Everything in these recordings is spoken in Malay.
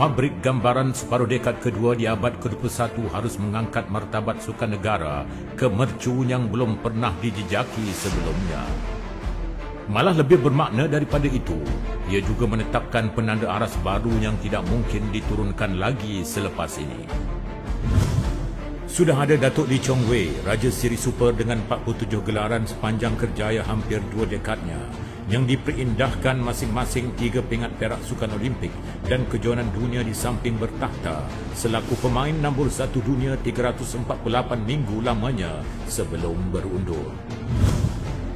Fabrik gambaran separuh dekad kedua di abad ke-21 harus mengangkat martabat sukan negara ke mercu yang belum pernah dijejaki sebelumnya. Malah lebih bermakna daripada itu, ia juga menetapkan penanda aras baru yang tidak mungkin diturunkan lagi selepas ini. Sudah ada Datuk Lee Chong Wei, Raja Siri Super dengan 47 gelaran sepanjang kerjaya hampir 2 dekadnya, yang diperindahkan masing-masing 3 pingat perak Sukan Olimpik dan kejohanan dunia di samping bertakhta selaku pemain nombor 1 dunia 348 minggu lamanya sebelum berundur.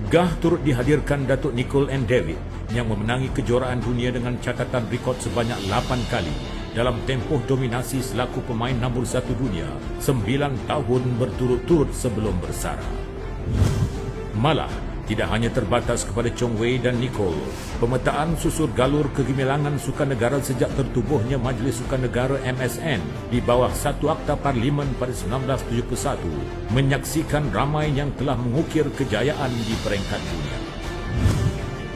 Gah turut dihadirkan Datuk Nicol and David yang memenangi kejuaraan dunia dengan catatan rekod sebanyak 8 kali dalam tempoh dominasi selaku pemain nombor 1 dunia 9 tahun berturut-turut sebelum bersara. Malah, tidak hanya terbatas kepada Chong Wei dan Nicol, pemetaan susur galur kegemilangan sukan negara sejak tertubuhnya Majlis Sukan Negara MSN di bawah satu Akta Parlimen pada 1971 menyaksikan ramai yang telah mengukir kejayaan di peringkat dunia.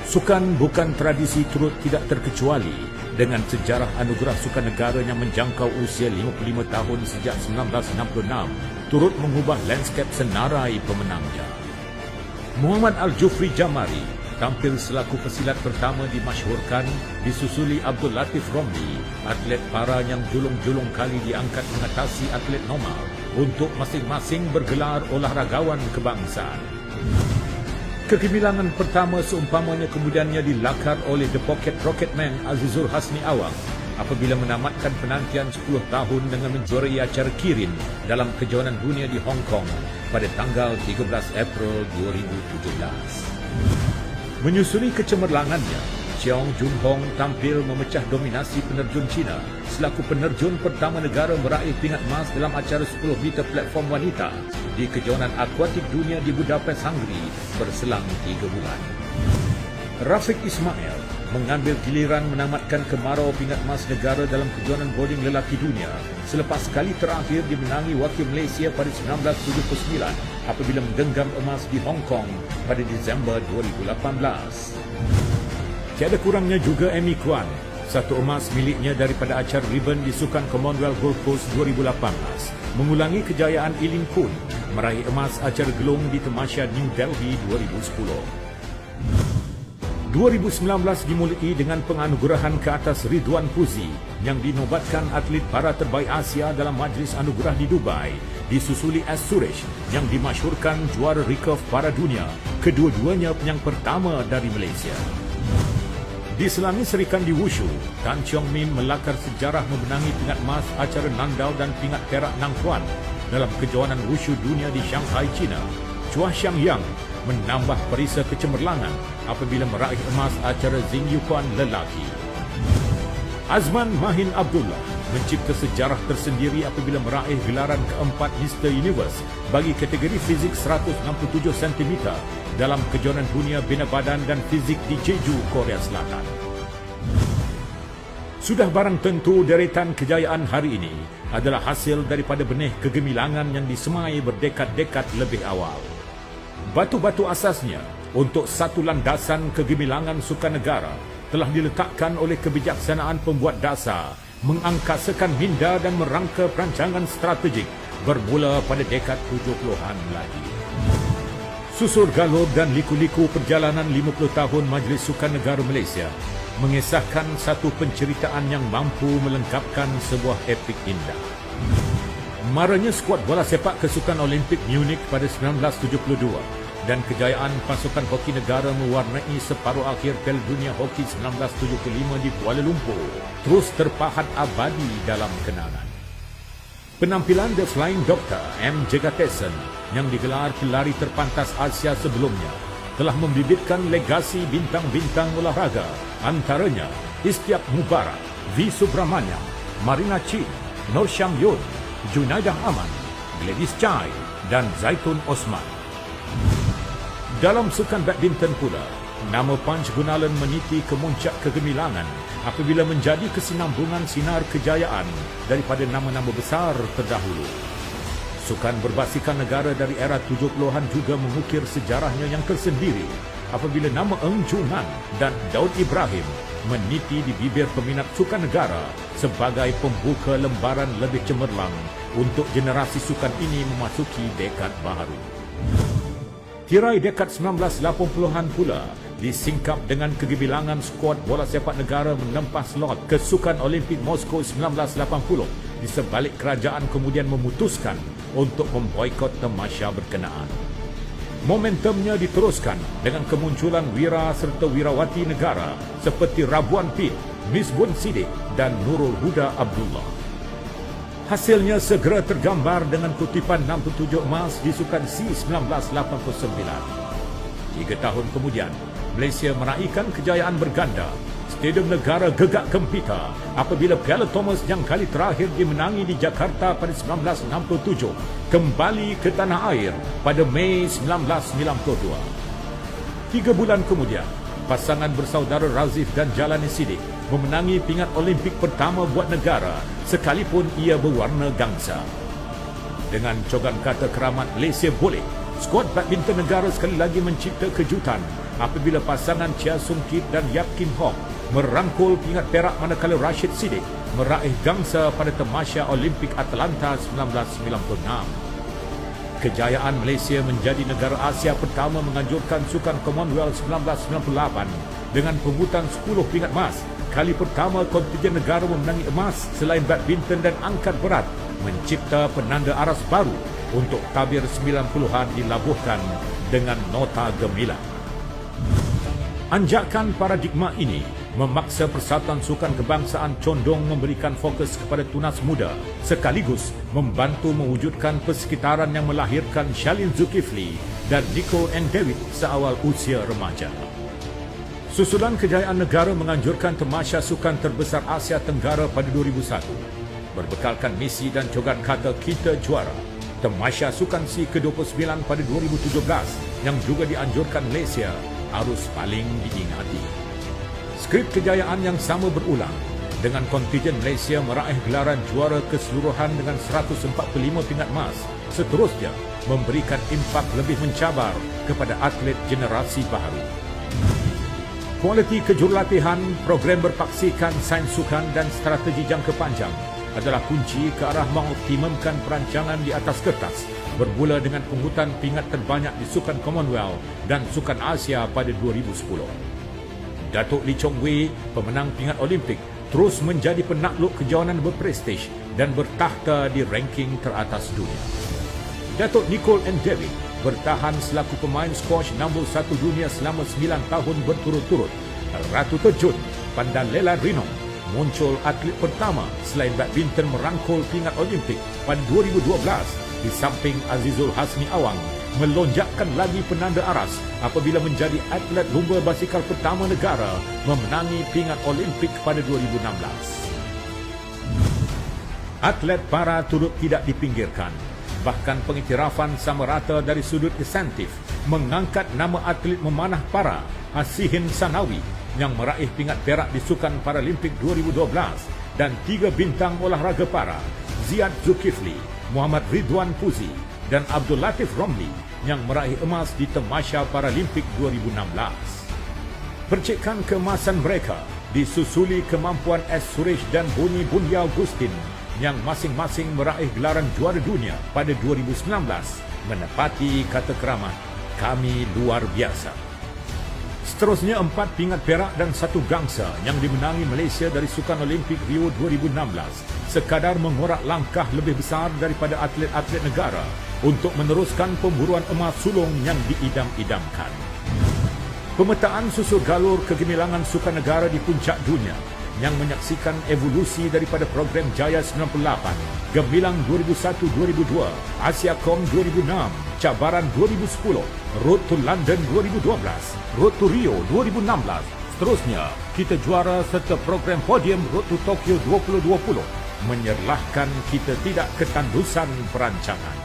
Sukan bukan tradisi turut tidak terkecuali dengan sejarah anugerah sukan negara yang menjangkau usia 55 tahun sejak 1966 turut mengubah lanskap senarai pemenangnya. Muhammad Al-Jufri Jamari tampil selaku pesilat pertama dimasyhurkan disusuli Abdul Latif Romli, atlet para yang julung-julung kali diangkat mengatasi atlet normal untuk masing-masing bergelar olahragawan kebangsaan. Kegemilangan pertama seumpamanya kemudiannya dilakar oleh The Pocket Rocketman Azizul Hasni Awang apabila menamatkan penantian 10 tahun dengan menjuarai acara Kirin dalam kejohanan dunia di Hong Kong pada tanggal 13 April 2017. Menyusuri kecemerlangannya, Cheong Jun Hong tampil memecah dominasi penerjun Cina selaku penerjun pertama negara meraih pingat emas dalam acara 10 meter platform wanita di kejohanan akuatik dunia di Budapest, Hungary berselang 3 bulan. Rafiq Ismail mengambil giliran menamatkan kemarau pingat emas negara dalam kejohanan bowling lelaki dunia selepas kali terakhir dimenangi wakil Malaysia pada 1979 apabila menggenggam emas di Hong Kong pada Disember 2018. Tiada kurangnya juga Amy Kwan, satu emas miliknya daripada acara ribbon di Sukan Commonwealth Gold Coast 2018, mengulangi kejayaan Eileen Kun meraih emas acara gelung di Tamasya New Delhi 2010. 2019 dimulai dengan penganugerahan ke atas Ridwan Puzi yang dinobatkan atlet para terbaik Asia dalam Majlis Anugerah di Dubai, disusuli S. Suresh yang dimasyhurkan juara recurve para dunia, kedua-duanya yang pertama dari Malaysia. Di selami serikan di Wushu, Tan Cheong Min melakar sejarah memenangi pingat emas acara Nandau dan pingat perak Nang Kuan dalam kejohanan Wushu dunia di Shanghai, China. Chua Xiang Yang menambah perisai kecemerlangan apabila meraih emas acara Zing Yuquan lelaki. Azman Mahin Abdullah mencipta sejarah tersendiri apabila meraih gelaran keempat Mr. Universe bagi kategori fizik 167 cm dalam kejohanan dunia bina badan dan fizik di Jeju, Korea Selatan. Sudah barang tentu deretan kejayaan hari ini adalah hasil daripada benih kegemilangan yang disemai berdekad-dekad lebih awal. Batu-batu asasnya untuk satu landasan kegemilangan sukan negara telah diletakkan oleh kebijaksanaan pembuat dasar mengangkasakan minda dan merangka perancangan strategik bermula pada dekad 70-an lagi. Susur galur dan liku-liku perjalanan 50 tahun Majlis Sukan Negara Malaysia mengisahkan satu penceritaan yang mampu melengkapkan sebuah epik indah. Marahnya skuad bola sepak kesukan Olimpik Munich pada 1972 dan kejayaan pasukan hoki negara mewarnai separuh akhir Piala Dunia Hoki 1975 di Kuala Lumpur terus terpahat abadi dalam kenangan. Penampilan The Flying Doctor M. Jagatesan yang digelar pelari terpantas Asia sebelumnya telah membibitkan legasi bintang-bintang olahraga antaranya Istiak Mubarak, V. Subramaniam, Marina Chin, Nur Syamyun, Junaidah Aman, Gladys Chai dan Zaitun Osman. Dalam sukan badminton pula, nama Panch Gunalan meniti kemuncak kegemilangan apabila menjadi kesinambungan sinar kejayaan daripada nama-nama besar terdahulu. Sukan berbasikan negara dari era 70-an juga mengukir sejarahnya yang tersendiri apabila nama Eng Jungan dan Daud Ibrahim meniti di bibir peminat sukan negara sebagai pembuka lembaran lebih cemerlang untuk generasi sukan ini memasuki dekad baru. Tirai dekad 1980-an pula disingkap dengan kegemilangan skuad bola sepak negara menempah slot ke Sukan Olimpik Moskow 1980 di sebalik kerajaan kemudian memutuskan untuk memboikot tamasya berkenaan. Momentumnya diteruskan dengan kemunculan wira serta wirawati negara seperti Rabuan Pit, Misbun Sidik dan Nurul Huda Abdullah. Hasilnya segera tergambar dengan kutipan 67 emas di Sukan SEA 1989. 3 tahun kemudian, Malaysia meraihkan kejayaan berganda. Stadium Negara gegak gempita apabila Piala Thomas yang kali terakhir dimenangi di Jakarta pada 1967 kembali ke tanah air pada Mei 1992. 3 bulan kemudian, pasangan bersaudara Razif dan Jalani Sidik memenangi pingat Olimpik pertama buat negara sekalipun ia berwarna gangsa. Dengan cogan kata keramat Malaysia boleh, skuad badminton negara sekali lagi mencipta kejutan apabila pasangan Chia Sung Kit dan Yap Kim Hong merangkul pingat perak manakala Rashid Siddiq meraih gangsa pada tamasya Olimpik Atlanta 1996. Kejayaan Malaysia menjadi negara Asia pertama menganjurkan Sukan Commonwealth 1998 dengan pungutan 10 pingat emas. Kali pertama kontingen negara memenangi emas selain badminton dan angkat berat, mencipta penanda aras baru untuk tabir 90-an dilabuhkan dengan nota gemilang. Anjakan paradigma ini memaksa Persatuan Sukan Kebangsaan condong memberikan fokus kepada tunas muda sekaligus membantu mewujudkan persekitaran yang melahirkan Shalin Zulkifli dan Nicole and David seawal usia remaja. Susulan kejayaan negara menganjurkan tamasya sukan terbesar Asia Tenggara pada 2001. Berbekalkan misi dan cogan kata kita juara, tamasya sukan SEA ke-29 pada 2017 yang juga dianjurkan Malaysia harus paling diingati. Skrip kejayaan yang sama berulang dengan kontingen Malaysia meraih gelaran juara keseluruhan dengan 145 pingat emas, seterusnya memberikan impak lebih mencabar kepada atlet generasi baru. Kualiti kejurulatihan, program berpaksikan, sains sukan dan strategi jangka panjang adalah kunci ke arah mengoptimumkan perancangan di atas kertas bermula dengan pungutan pingat terbanyak di Sukan Commonwealth dan Sukan Asia pada 2010. Datuk Lee Chong Wei, pemenang pingat Olimpik, terus menjadi penakluk kejohanan berprestij dan bertakhta di ranking teratas dunia. Datuk Nicole and David bertahan selaku pemain squash nombor 1 dunia selama 9 tahun berturut-turut. Ratu terjun Pandalela Rinong muncul atlet pertama selain badminton merangkul pingat Olimpik pada 2012 di samping Azizul Hasni Awang melonjakkan lagi penanda aras apabila menjadi atlet lumba basikal pertama negara memenangi pingat Olimpik pada 2016. Atlet para turut tidak dipinggirkan. Bahkan pengiktirafan sama rata dari sudut insentif mengangkat nama atlet memanah para Hasihin Sanawi yang meraih pingat perak di Sukan Paralimpik 2012 dan 3 bintang olahraga para Ziad Zulkifli, Muhammad Ridwan Puzi dan Abdul Latif Romli yang meraih emas di Tamasya Paralimpik 2016. Percikan keemasan mereka disusuli kemampuan S. Suresh dan Boni Bunya Agustin yang masing-masing meraih gelaran juara dunia pada 2019 menepati kata keramat, kami luar biasa. Seterusnya 4 pingat perak dan 1 gangsa yang dimenangi Malaysia dari Sukan Olimpik Rio 2016 sekadar mengorak langkah lebih besar daripada atlet-atlet negara untuk meneruskan pemburuan emas sulung yang diidam-idamkan. Pemetaan susur galur kegemilangan sukan negara di puncak dunia yang menyaksikan evolusi daripada program Jaya 98, Gemilang 2001-2002, Asiacom 2006, Cabaran 2010, Road to London 2012, Road to Rio 2016. Seterusnya, kita juara serta program podium Road to Tokyo 2020 menyerlahkan kita tidak ketandusan perancangan.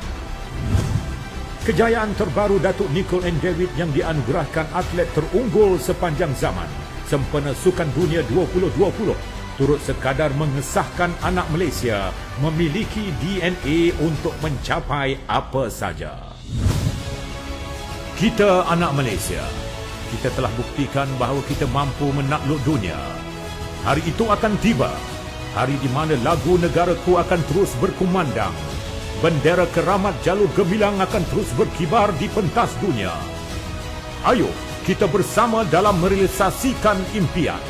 Kejayaan terbaru Datuk Nicole and David yang dianugerahkan atlet terunggul sepanjang zaman sempena Sukan Dunia 2020 turut sekadar mengesahkan anak Malaysia memiliki DNA untuk mencapai apa saja. Kita anak Malaysia, kita telah buktikan bahawa kita mampu menakluk dunia. Hari itu akan tiba, hari di mana lagu negaraku akan terus berkumandang. Bendera keramat jalur gemilang akan terus berkibar di pentas dunia. Ayo, kita bersama dalam merealisasikan impian.